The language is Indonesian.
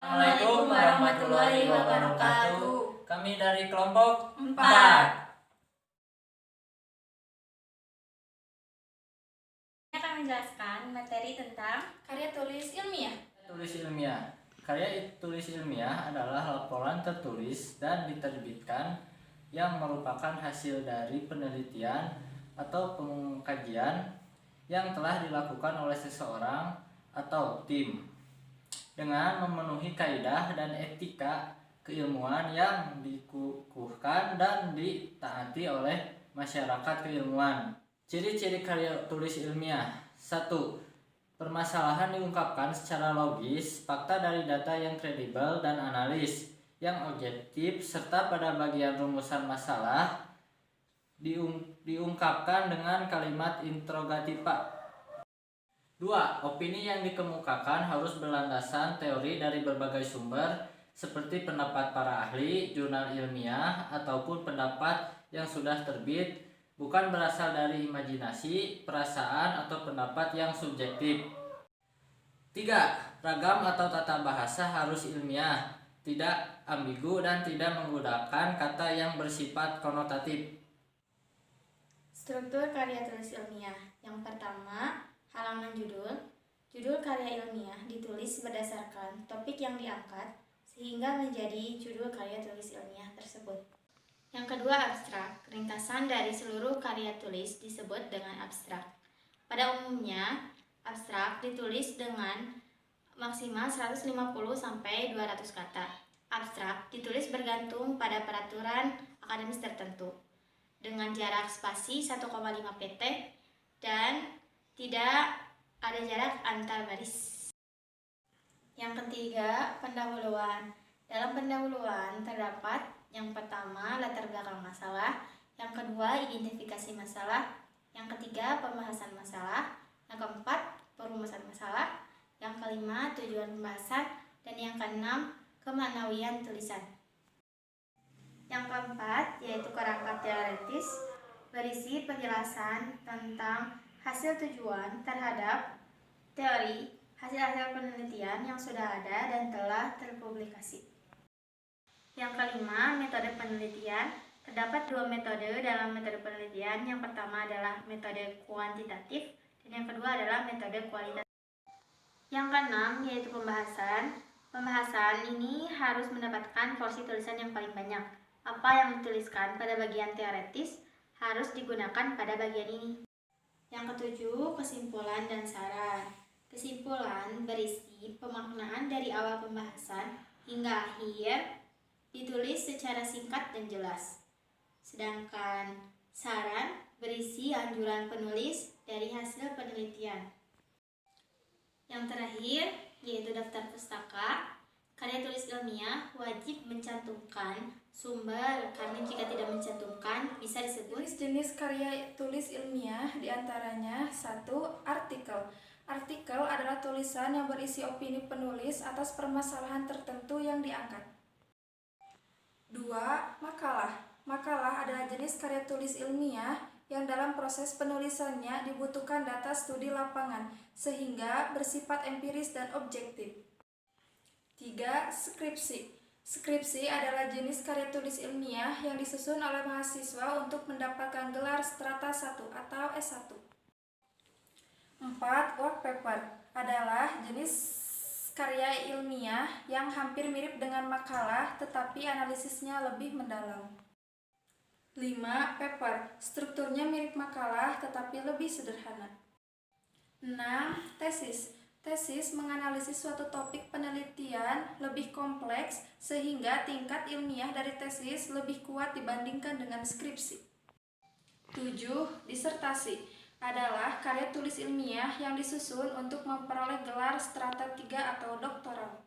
Assalamualaikum warahmatullahi wabarakatuh. Kami dari kelompok 4. Akan menjelaskan materi tentang karya tulis ilmiah. Karya tulis ilmiah adalah laporan tertulis dan diterbitkan yang merupakan hasil dari penelitian atau pengkajian yang telah dilakukan oleh seseorang atau tim dengan memenuhi kaidah dan etika keilmuan yang dikukuhkan dan ditaati oleh masyarakat keilmuan. Ciri-ciri karya tulis ilmiah. 1. Permasalahan diungkapkan secara logis, fakta dari data yang kredibel dan analis yang objektif, serta pada bagian rumusan masalah diungkapkan dengan kalimat interrogativa. 2. Opini yang dikemukakan harus berlandasan teori dari berbagai sumber seperti pendapat para ahli, jurnal ilmiah, ataupun pendapat yang sudah terbit, bukan berasal dari imajinasi, perasaan, atau pendapat yang subjektif. 3. Ragam atau tata bahasa harus ilmiah, tidak ambigu, dan tidak menggunakan kata yang bersifat konotatif. struktur karya tulis ilmiah. Yang pertama, halaman judul. Judul karya ilmiah ditulis berdasarkan topik yang diangkat sehingga menjadi judul karya tulis ilmiah tersebut. Yang kedua, abstrak. Ringkasan dari seluruh karya tulis disebut dengan abstrak. Pada umumnya, abstrak ditulis dengan maksimal 150-200 kata. Abstrak ditulis bergantung pada peraturan akademis tertentu dengan jarak spasi 1,5 pt dan tidak ada jarak antar baris. Yang ketiga, pendahuluan. Dalam pendahuluan terdapat yang pertama, latar belakang masalah, yang kedua, identifikasi masalah, yang ketiga, pembahasan masalah, yang keempat, perumusan masalah, yang kelima, tujuan pembahasan, dan yang keenam, kemaknawian tulisan. Yang keempat, yaitu kerangka teoritis, berisi penjelasan tentang hasil tujuan terhadap teori, hasil-hasil penelitian yang sudah ada dan telah terpublikasi. Yang kelima, metode penelitian. Terdapat dua metode dalam metode penelitian. Yang pertama adalah metode kuantitatif dan yang kedua adalah metode kualitatif. Yang keenam, yaitu pembahasan. Pembahasan ini harus mendapatkan porsi tulisan yang paling banyak. Apa yang dituliskan pada bagian teoretis harus digunakan pada bagian ini. Yang ketujuh, kesimpulan dan saran. Kesimpulan berisi pemaknaan dari awal pembahasan hingga akhir, ditulis secara singkat dan jelas. Sedangkan saran berisi anjuran penulis dari hasil penelitian. Yang terakhir, yaitu daftar pustaka. Karya tulis ilmiah wajib mencantumkan sumber, karena jika tidak mencantumkan bisa disebut Jenis karya tulis ilmiah diantaranya 1. Artikel. Artikel adalah tulisan yang berisi opini penulis atas permasalahan tertentu yang diangkat. 2. Makalah. Makalah adalah jenis karya tulis ilmiah yang dalam proses penulisannya dibutuhkan data studi lapangan sehingga bersifat empiris dan objektif. 3. Skripsi. Skripsi adalah jenis karya tulis ilmiah yang disusun oleh mahasiswa untuk mendapatkan gelar strata 1 atau S1. 4. Work paper adalah jenis karya ilmiah yang hampir mirip dengan makalah tetapi analisisnya lebih mendalam. 5. Paper. Strukturnya mirip makalah tetapi lebih sederhana. 6. Tesis. Tesis menganalisis suatu topik penelitian lebih kompleks sehingga tingkat ilmiah dari tesis lebih kuat dibandingkan dengan skripsi. 7. Disertasi adalah karya tulis ilmiah yang disusun untuk memperoleh gelar strata 3 atau doktoral.